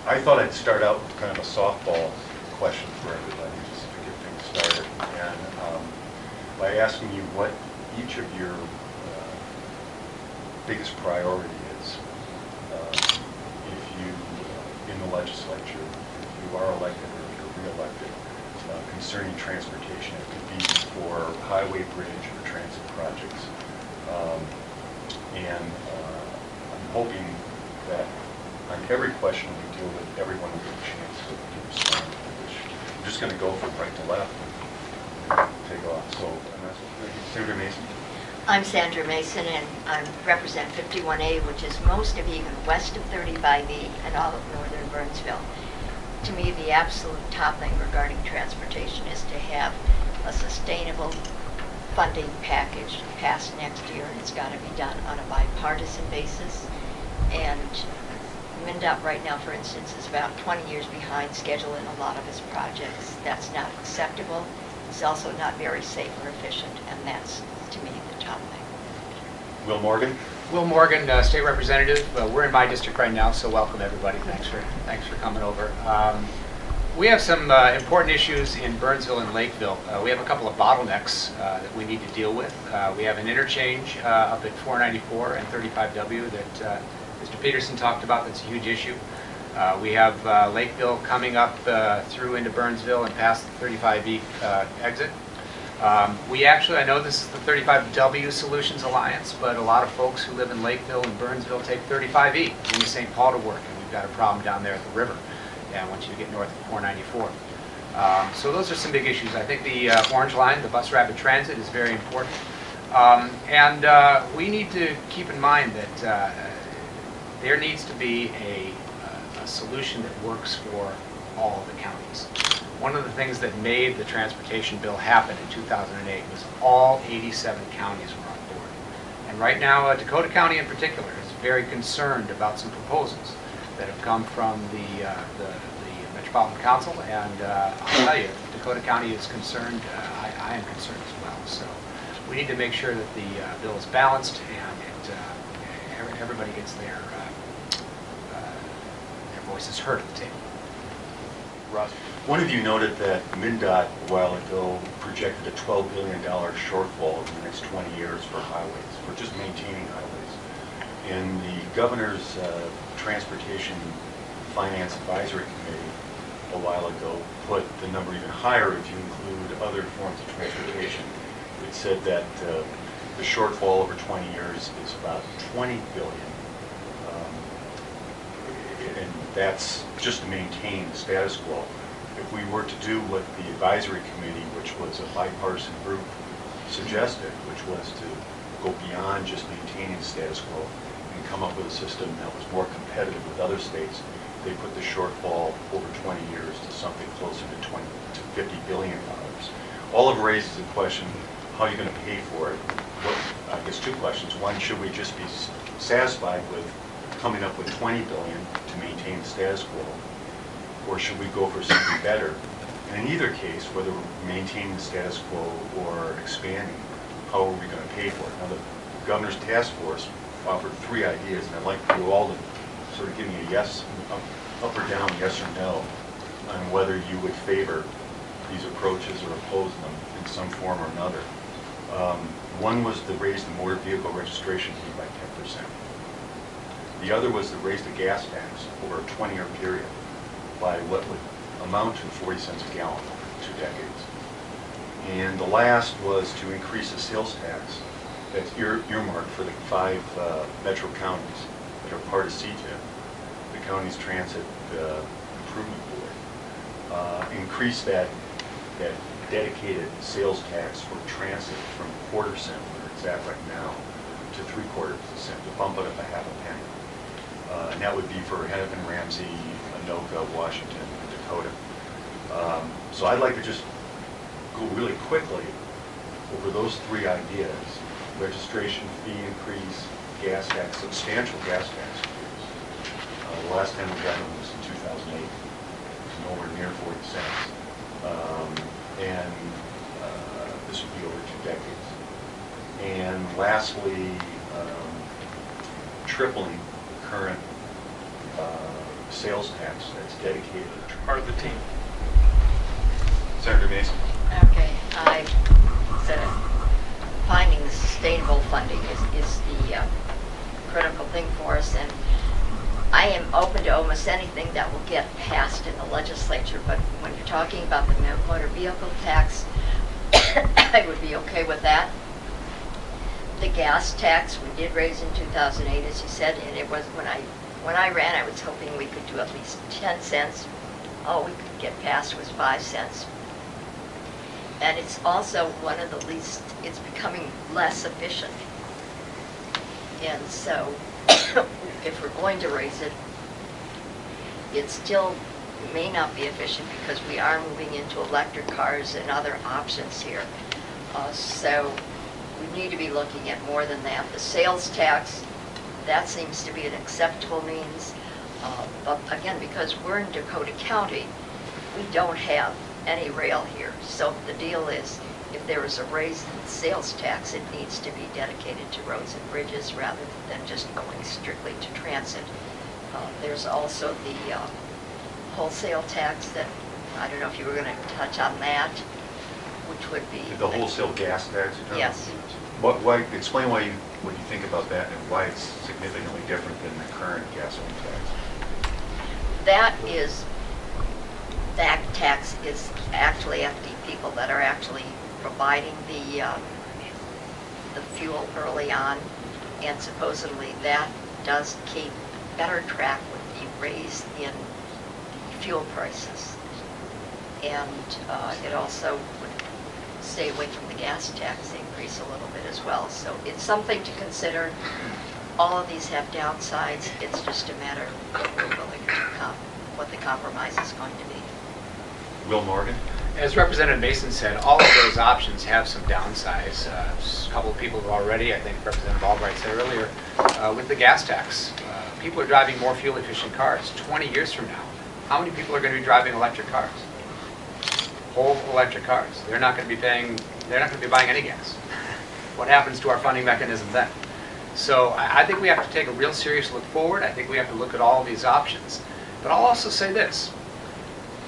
I thought I'd start out with kind of a softball question for everybody, just to get things started. And by asking you what each of your biggest priority is if you, in the legislature, if you are elected or if you're re-elected, concerning transportation. It could be for highway, bridge, or transit projects. I'm hoping that on every question we deal with, everyone will get a chance to respond. I'm just going to go from right to left and take off. So, Sandra Masin. I'm Sandra Masin, and I represent 51A, which is most of even west of 35E and all of northern Burnsville. To me, the absolute top thing regarding transportation is to have a sustainable funding package passed next year, and it's got to be done on a bipartisan basis. And MnDOT right now, for instance, is about 20 years behind schedule in a lot of its projects. That's not acceptable. It's also not very safe or efficient, and that's, to me, the top thing. Will Morgan. Will Morgan, State Representative. We're in my district right now, so welcome everybody. Thanks for coming over. We have some important issues in Burnsville and Lakeville. We have a couple of bottlenecks that we need to deal with. We have an interchange up at 494 and 35W that Mr. Peterson talked about. That's a huge issue. We have Lakeville coming up through into Burnsville and past the 35E exit. We actually, I know this is the 35W Solutions Alliance, but a lot of folks who live in Lakeville and Burnsville take 35E into St. Paul to work, and we've got a problem down there at the river, and once you get north of 494. So those are some big issues. I think the Orange Line, the bus rapid transit, is very important. We need to keep in mind that there needs to be a solution that works for all of the counties. One of the things that made the transportation bill happen in 2008 was all 87 counties were on board. And right now, Dakota County in particular is very concerned about some proposals that have come from the Metropolitan Council. And I'll tell you, Dakota County is concerned. I am concerned as well. So we need to make sure that the bill is balanced and everybody gets their voices heard at the table. Ross. One of you noted that MnDOT a while ago projected a $12 billion shortfall in the next 20 years for highways, for just maintaining highways. And the governor's Transportation Finance Advisory Committee a while ago put the number even higher if you include other forms of transportation. It said that the shortfall over 20 years is about $20 billion. And that's just to maintain the status quo. If we were to do what the advisory committee, which was a bipartisan group, suggested, which was to go beyond just maintaining the status quo and come up with a system that was more competitive with other states, they put the shortfall over 20 years to something closer to $50 billion. All of it raises the question, how are you going to pay for it? Well, I guess two questions. One, should we just be satisfied with coming up with $20 billion to maintain the status quo, or should we go for something better? And in either case, whether we're maintaining the status quo or expanding, how are we going to pay for it? Now, the governor's task force offered three ideas, and I'd like you all to sort of give me a yes, up or down, yes or no, on whether you would favor these approaches or oppose them in some form or another. One was to raise the motor vehicle registration fee by 10%. The other was to raise the gas tax over a 20-year period by what would amount to 40 cents a gallon over 2 decades. And the last was to increase the sales tax that's earmarked for the 5 metro counties that are part of CTIP, the County's Transit Improvement Board. Increase that dedicated sales tax for transit from $0.25 cent, where it's at right now, to $0.75 cent, to bump it up a half a penny. And that would be for Hennepin, Ramsey, Anoka, Washington, and Dakota. So I'd like to just go really quickly over those three ideas: registration fee increase, gas tax, substantial gas tax increase. The last time we got them was in 2008. It was nowhere near 40 cents. And this would be over 2 decades. And lastly, tripling current sales tax that's dedicated. Part of the team. Senator Masin. Okay, I said it. Finding the sustainable funding is the critical thing for us, and I am open to almost anything that will get passed in the legislature, but when you're talking about the motor vehicle tax, I would be okay with that. The gas tax we did raise in 2008, as you said, and it was when I ran, I was hoping we could do at least 10 cents. All we could get passed was 5 cents. And it's also one of the least, it's becoming less efficient. And so, if we're going to raise it, it still may not be efficient because we are moving into electric cars and other options here. So we need to be looking at more than that. The sales tax, that seems to be an acceptable means. But again, because we're in Dakota County, we don't have any rail here. So the deal is, if there is a raise in the sales tax, it needs to be dedicated to roads and bridges rather than just going strictly to transit. There's also the wholesale tax that, I don't know if you were going to touch on that, which would be... The wholesale gas tax? Yes. Explain what you think about that and why it's significantly different than the current gasoline tax. That tax is actually at the people that are actually providing the fuel early on, and supposedly that does keep better track with the raise in fuel prices. And it also would stay away from the gas tax increase a little bit as well. So it's something to consider. All of these have downsides. It's just a matter of what we're willing to what the compromise is going to be. Will Morgan? As Representative Masin said, all of those options have some downsides. A couple of people have already, I think Representative Albright said earlier, with the gas tax. People are driving more fuel-efficient cars. 20 years from now, how many people are going to be driving electric cars? Whole electric cars. They're not going to be buying any gas. What happens to our funding mechanism then? So I think we have to take a real serious look forward. I think we have to look at all of these options. But I'll also say this.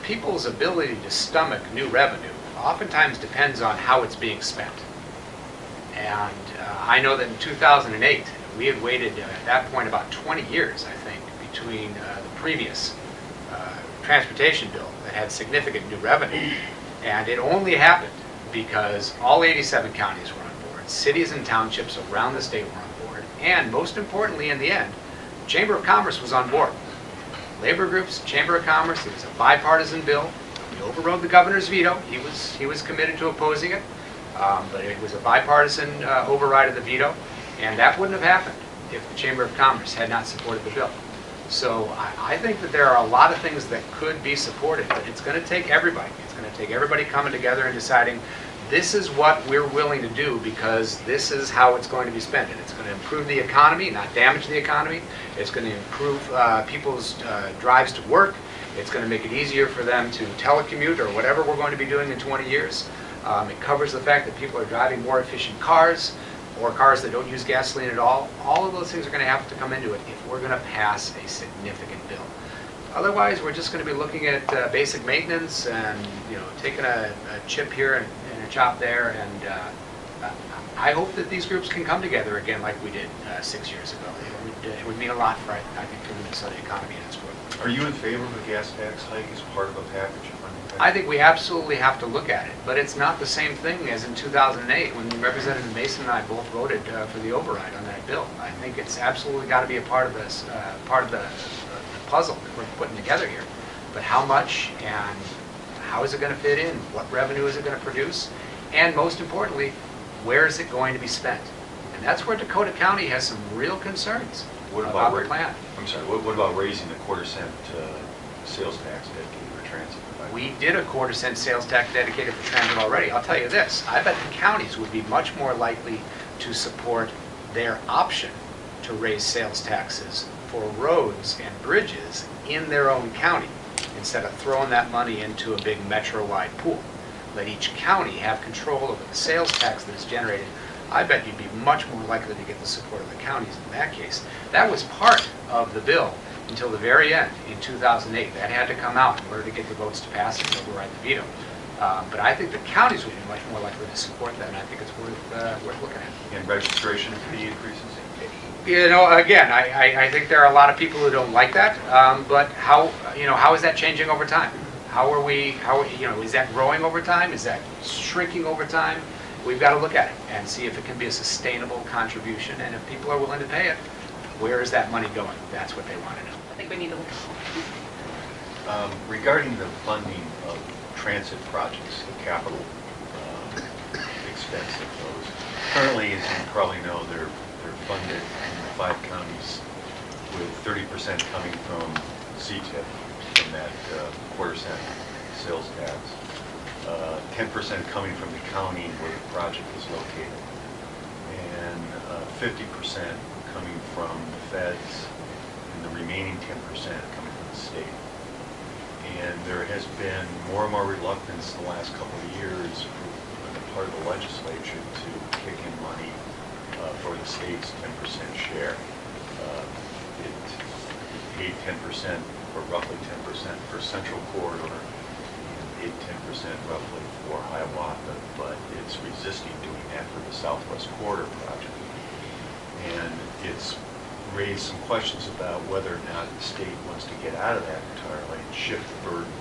People's ability to stomach new revenue oftentimes depends on how it's being spent. And I know that in 2008, we had waited at that point about 20 years, I think, between the previous transportation bill that had significant new revenue. And it only happened because all 87 counties were on board, cities and townships around the state were on board, and most importantly in the end, the Chamber of Commerce was on board. Labor groups, Chamber of Commerce, it was a bipartisan bill. We overrode the governor's veto. He was committed to opposing it, but it was a bipartisan override of the veto, and that wouldn't have happened if the Chamber of Commerce had not supported the bill. So I think that there are a lot of things that could be supported, but it's going to take everybody. It's going to take everybody coming together and deciding this is what we're willing to do because this is how it's going to be spent. And it's going to improve the economy, not damage the economy. It's going to improve people's drives to work. It's going to make it easier for them to telecommute or whatever we're going to be doing in 20 years. It covers the fact that people are driving more efficient cars or cars that don't use gasoline at all. All of those things are going to have to come into it if we're going to pass a significant bill. Otherwise, we're just going to be looking at basic maintenance and taking a chip here and a chop there. And I hope that these groups can come together again like we did 6 years ago. It would mean a lot for, I think, for the Minnesota economy and its growth. Are you in favor of a gas tax hike as part of a package? I think we absolutely have to look at it, but it's not the same thing as in 2008 when Representative Masin and I both voted for the override on that bill. I think it's absolutely got to be a part of this, part of the puzzle that we're putting together here. But how much and how is it going to fit in? What revenue is it going to produce? And most importantly, where is it going to be spent? And that's where Dakota County has some real concerns about the plan. I'm sorry, what about raising the quarter-cent sales tax dedicated for transit? We did a quarter-cent sales tax dedicated for transit already. I'll tell you this, I bet the counties would be much more likely to support their option to raise sales taxes for roads and bridges in their own county instead of throwing that money into a big metro-wide pool. Let each county have control over the sales tax that is generated. I bet you'd be much more likely to get the support of the counties in that case. That was part of the bill until the very end in 2008. That had to come out in order to get the votes to pass it and override the veto. But I think the counties would be much more likely to support that, and I think it's worth looking at. And registration fee increases? You know, again, I think there are a lot of people who don't like that, but how is that changing over time? Is that growing over time? Is that shrinking over time? We've got to look at it and see if it can be a sustainable contribution, and if people are willing to pay it, where is that money going? That's what they want to know. I think we need to look. Regarding the funding of transit projects, the capital expense of those, currently, as you probably know, they're funded in the 5 counties with 30% coming from CTIP, from that quarter-cent sales tax, 10% coming from the county where the project is located, and 50% coming from the feds, and the remaining 10% coming from the state. And there has been more and more reluctance in the last couple of years on the part of the legislature to kick in money for the state's 10% share. It paid 10% or roughly 10% for Central Corridor, and paid 10% roughly for Hiawatha, but it's resisting doing that for the Southwest Corridor project. And it's raised some questions about whether or not the state wants to get out of that entirely and shift the burden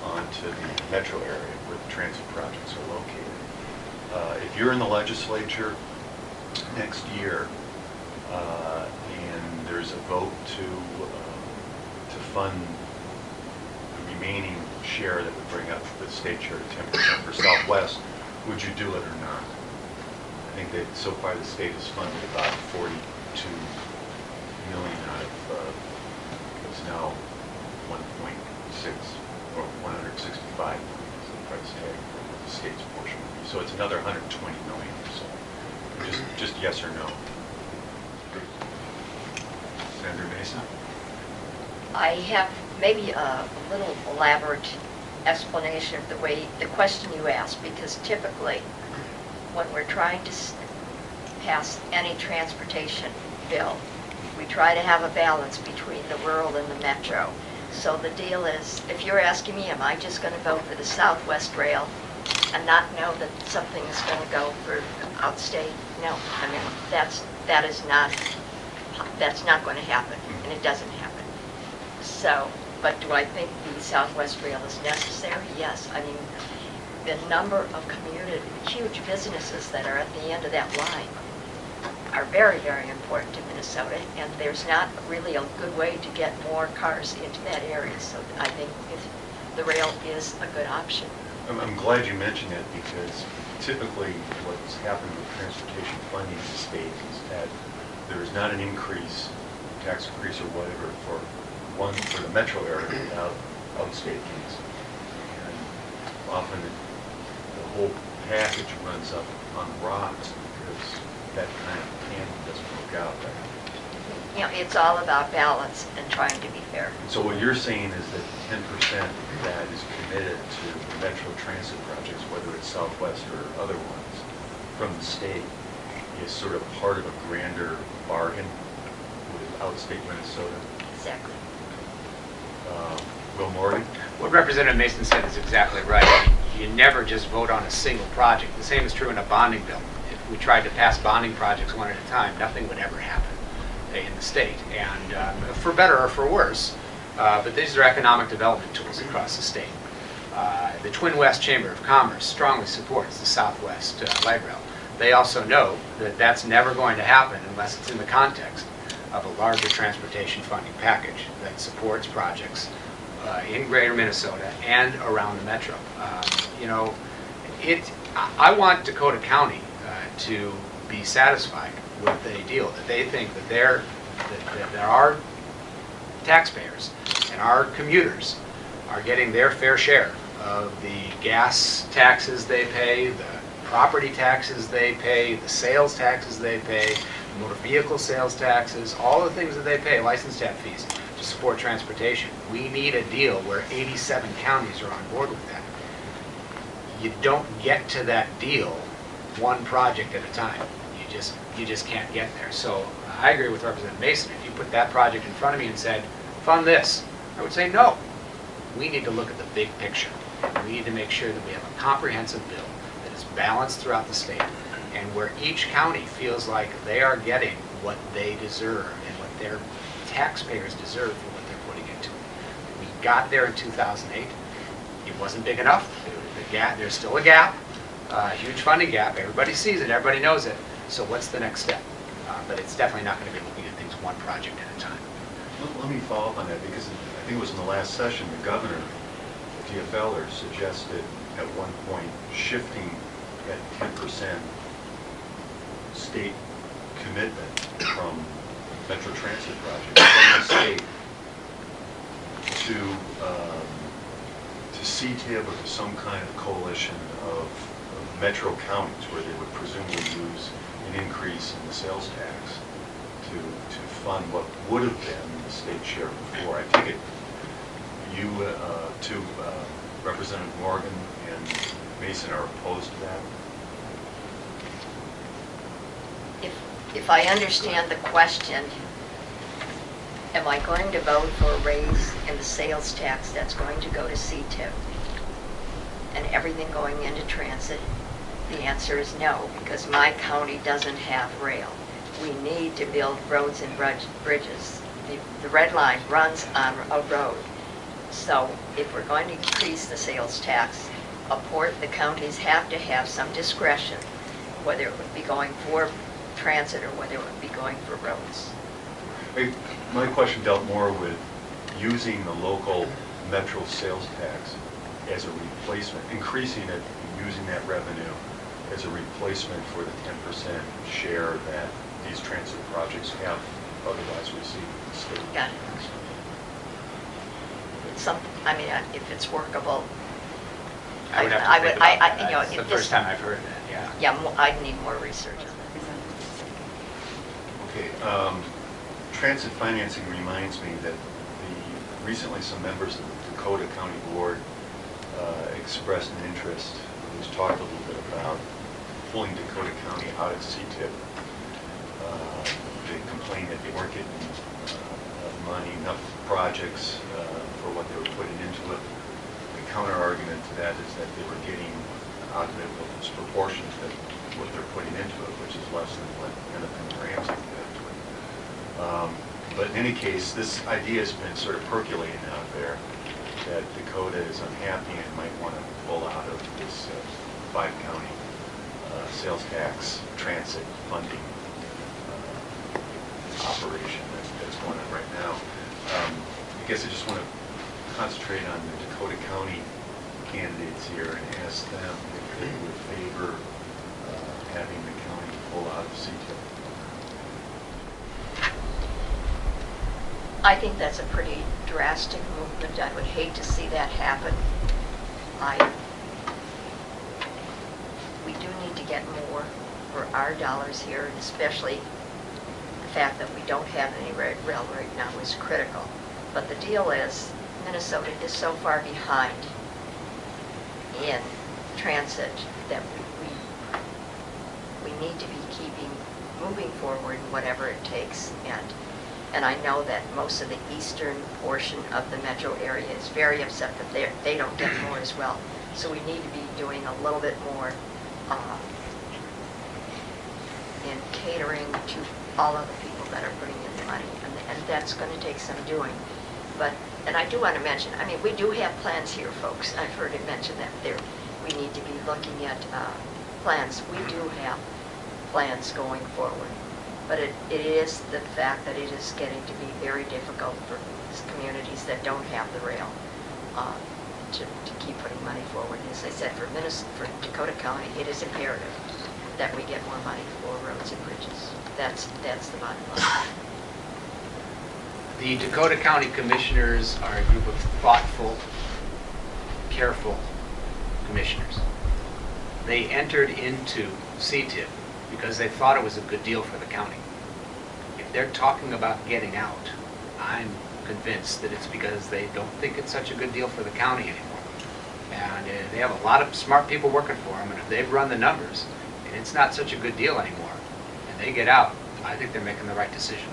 onto the metro area where the transit projects are located. If you're in the legislature next year and there's a vote to fund the remaining share that would bring up the state share to 10% for Southwest, would you do it or not? I think that so far the state has funded about 42 million out of what's now 1.6 or 165 million is the price tag for the state's portion would be. So it's another 120 million or so. Just yes or no. Sandra Masin? I have maybe a little elaborate explanation of the question you asked, because typically when we're trying to pass any transportation bill, we try to have a balance between the rural and the metro. So the deal is, if you're asking me, am I just going to vote for the Southwest Rail and not know that something is going to go for outstate? No, I mean, that's not going to happen, and it doesn't happen. So, but do I think the Southwest Rail is necessary? Yes. I mean, the number of huge businesses that are at the end of that line are very, very important to Minnesota, and there's not really a good way to get more cars into that area. So I think the rail is a good option. I'm glad you mentioned that, because typically what's happened with transportation funding in the state is that there is not an increase, tax increase or whatever, for the metro area without outstate kids. And often the whole package runs up on the rocks because that kind of tandem doesn't work out there. You know, it's all about balance and trying to be fair. So what you're saying is that 10% that is committed to metro transit projects, whether it's Southwest or other ones, from the state, is sort of part of a grander bargain with outstate Minnesota? Exactly. Will Morty? What Representative Masin said is exactly right. You never just vote on a single project. The same is true in a bonding bill. If we tried to pass bonding projects one at a time, nothing would ever happen in the state, and for better or for worse, but these are economic development tools across the state. The Twin West Chamber of Commerce strongly supports the Southwest Light Rail. They also know that that's never going to happen unless it's in the context of a larger transportation funding package that supports projects in greater Minnesota and around the metro. I want Dakota County to be satisfied with a deal that they think that our taxpayers and our commuters are getting their fair share of the gas taxes they pay, the property taxes they pay, the sales taxes they pay, the motor vehicle sales taxes, all the things that they pay, license tap fees, to support transportation. We need a deal where 87 counties are on board with that. You don't get to that deal one project at a time. You just can't get there. So I agree with Representative Masin. If you put that project in front of me and said, fund this. I would say, no. We need to look at the big picture. We need to make sure that we have a comprehensive bill that is balanced throughout the state and where each county feels like they are getting what they deserve and what their taxpayers deserve for what they're putting into it. We got there in 2008. It wasn't big enough. There's still a gap, a huge funding gap. Everybody sees it. Everybody knows it. So what's the next step? But it's definitely not going to be looking at things one project at a time. Let me follow up on that, because I think it was in the last session, the governor, DFLer, suggested at one point shifting that 10% state commitment from Metro Transit projects from the state to CTIB or to some kind of coalition of metro counties where they would presumably use an increase in the sales tax to fund what would have been the state share before. I take it you two, Representative Morgan and Masin, are opposed to that? If I understand the question, am I going to vote for a raise in the sales tax that's going to go to CTIP and everything going into transit? The answer is no, because my county doesn't have rail. We need to build roads and bridges. The red line runs on a road. So if we're going to increase the sales tax, the counties have to have some discretion, whether it would be going for transit or whether it would be going for roads. My question dealt more with using the local metro sales tax as a replacement, increasing it and using that revenue as a replacement for the 10% share that these transit projects have otherwise received from the state. Got it. I mean, if it's workable, I would have to think about that. you know, It's the first time I've heard that, yeah. Yeah, I'd need more research on that. Okay, transit financing reminds me that recently some members of the Dakota County Board expressed an interest, who's talked a little bit about pulling Dakota County out of CTIP. They complained that they weren't getting money, enough projects for what they were putting into it. The counter argument to that is that they were getting out of it what was proportionate to what they're putting into it, which is less than what Hennepin and Ramsey put into it. But in any case, this idea has been sort of percolating out there that Dakota is unhappy and might want to pull out of this 5-county sales tax transit funding operation that's going on right now. I guess I just want to concentrate on the Dakota County candidates here and ask them if they would favor having the county pull out of CTIP. I think that's a pretty drastic movement. I would hate to see that happen. We do need to get more for our dollars here, and especially the fact that we don't have any rail right now is critical. But the deal is, Minnesota is so far behind in transit that we need to be moving forward whatever it takes. And I know that most of the eastern portion of the metro area is very upset that they don't get more as well. So we need to be doing a little bit more in catering to all of the people that are putting in the money. And that's going to take some doing. And I do want to mention, I mean, we do have plans here, folks. I've heard it mentioned that we need to be looking at plans. We do have plans going forward. But it is the fact that it is getting to be very difficult for communities that don't have the rail to keep putting money forward. And as I said, for Dakota County, it is imperative that we get more money for roads and bridges. That's the bottom line. The Dakota County Commissioners are a group of thoughtful, careful commissioners. They entered into CTIP because they thought it was a good deal for the county. If they're talking about getting out, I'm convinced that it's because they don't think it's such a good deal for the county anymore. And they have a lot of smart people working for them, and if they've run the numbers, and it's not such a good deal anymore, and they get out, I think they're making the right decision.